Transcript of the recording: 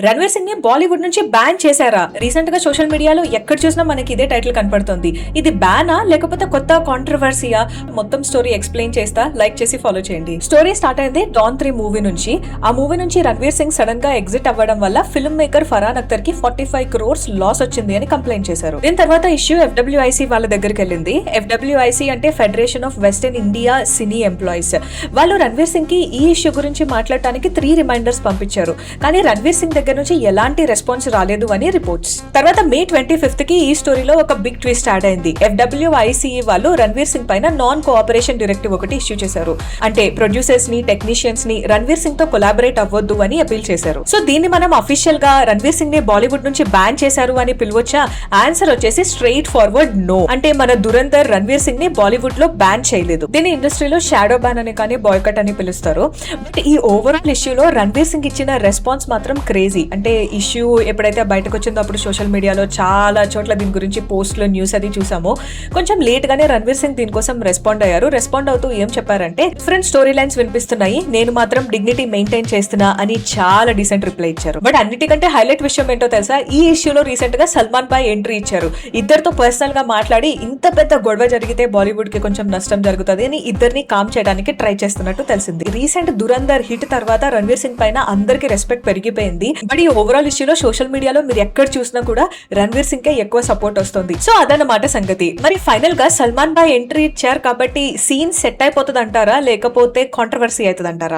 రణ్వీర్ సింగ్ ని బాలీవుడ్ నుంచి బ్యాన్ చేశారా? రీసెంట్ గా సోషల్ మీడియాలో ఎక్కడ చూసినా మనకి ఇదే టైటిల్ కనపడుతుంది. ఇది బ్యానా లేకపోతే కొత్త కాంట్రవర్సీయా? మొత్తం స్టోరీ ఎక్స్ప్లెయిన్ చేస్తా, లైక్ చేసి ఫాలో చేయండి. స్టోరీ స్టార్ట్ అయింది డాన్ 3 మూవీ నుంచి. ఆ మూవీ నుంచి రణ్వీర్ సింగ్ సడన్ గా ఎగ్జిట్ అవ్వడం వల్ల ఫిల్మ్ మేకర్ ఫరాన్ అఖ్తర్ కి 45 crores లాస్ వచ్చింది అని కంప్లైంట్ చేశారు. దీని తర్వాత ఇష్యూ FWIC వాళ్ళ దగ్గరికి వెళ్ళింది. FWIC అంటే federation of western India cine employees. వాళ్ళు రణ్వీర్ సింగ్ కి ఈ ఇష్యూ గురించి మాట్లాడటానికి 3 రిమైండర్స్ పంపించారు. కానీ రణ్వీర్ సింగ్ దగ్గర నుంచి ఎలాంటి రెస్పాన్స్ రాలేదు అని రిపోర్ట్స్. తర్వాత May 25th కి ఈ స్టోరీలో ఒక బిగ్ ట్విస్ట్ యాడ్ అయింది. FWIC వాళ్ళు రణ్వీర్ సింగ్ పైన నాన్ కోఆపరేషన్ డైరెక్టివ్ ఒకటి ఇష్యూ చేశారు. అంటే ప్రొడ్యూసర్స్ ని, టెక్నీషియన్స్ ని రణ్వీర్ సింగ్ తో కొలాబరేట్ అవ్వద్దు అని అపీల్ చేశారు. సో దీన్ని మనం అఫీషియల్ గా రణ్వీర్ సింగ్ ని బాలీవుడ్ నుంచి బ్యాన్ చేశారు అని పిలవచ్చా? ఆన్సర్ వచ్చేసి స్ట్రైట్ ఫార్వర్డ్ నో. అంటే మన దురంధర్ రణ్వీర్ సింగ్ ని బాలీవుడ్ లో బ్యాన్ చేయలేదు. దీని ఇండస్ట్రీలో షాడో బ్యాన్ అని కానీ బాయ్కట్ అని పిలుస్తారు. బట్ ఈ ఓవరాల్ ఇష్యూలో రణ్వీర్ సింగ్ ఇచ్చిన రెస్పాన్స్ మాత్రం క్రేజీ. అంటే ఇష్యూ ఎప్పుడైతే బయటకు వచ్చిందో అప్పుడు సోషల్ మీడియాలో చాలా చోట్ల దీని గురించి పోస్ట్లు, న్యూస్ అది చూసాము. కొంచెం లేట్ గానే రణ్వీర్ సింగ్ దీనికోసం రెస్పాండ్ అయ్యారు. రెస్పాండ్ అవుతూ ఏం చెప్పారంటే, డిఫరెంట్ స్టోరీ లైన్స్ వినిపిస్తున్నాయి, నేను మాత్రం డిగ్నిటీ మెయింటైన్ చేస్తున్నా అని చాలా డీసెంట్ రిప్లై ఇచ్చారు. బట్ అన్నిటికంటే హైలైట్ విషయం ఏంటో తెలుసా? ఈ ఇష్యూలో రీసెంట్ గా సల్మాన్ భాయ్ ఎంట్రీ ఇచ్చారు. ఇద్దరితో పర్సనల్ గా మాట్లాడి ఇంత పెద్ద గొడవ జరిగితే బాలీవుడ్ కి కొంచెం నష్టం జరుగుతుంది అని ఇద్దరిని కామ్ చేయడానికి ట్రై చేస్తున్నట్టు తెలిసింది. రీసెంట్ దురంధర్ హిట్ తర్వాత రణ్వీర్ సింగ్ పైన అందరికి రెస్పెక్ట్ పెరిగిపోయింది. బట్ ఈ ఓవరాల్ ఇష్యూలో సోషల్ మీడియాలో మీరు ఎక్కడ చూసినా కూడా రణ్వీర్ సింగ్ కే ఎక్కువ సపోర్ట్ వస్తుంది. సో అదన్నమాట సంగతి. మరి ఫైనల్ గా సల్మాన్ భాయ్ ఎంట్రీ ఇచ్చారు కాబట్టి సీన్ సెట్ అయిపోతుంది అంటారా లేకపోతే కాంట్రవర్సీ అవుతుంది అంటారా?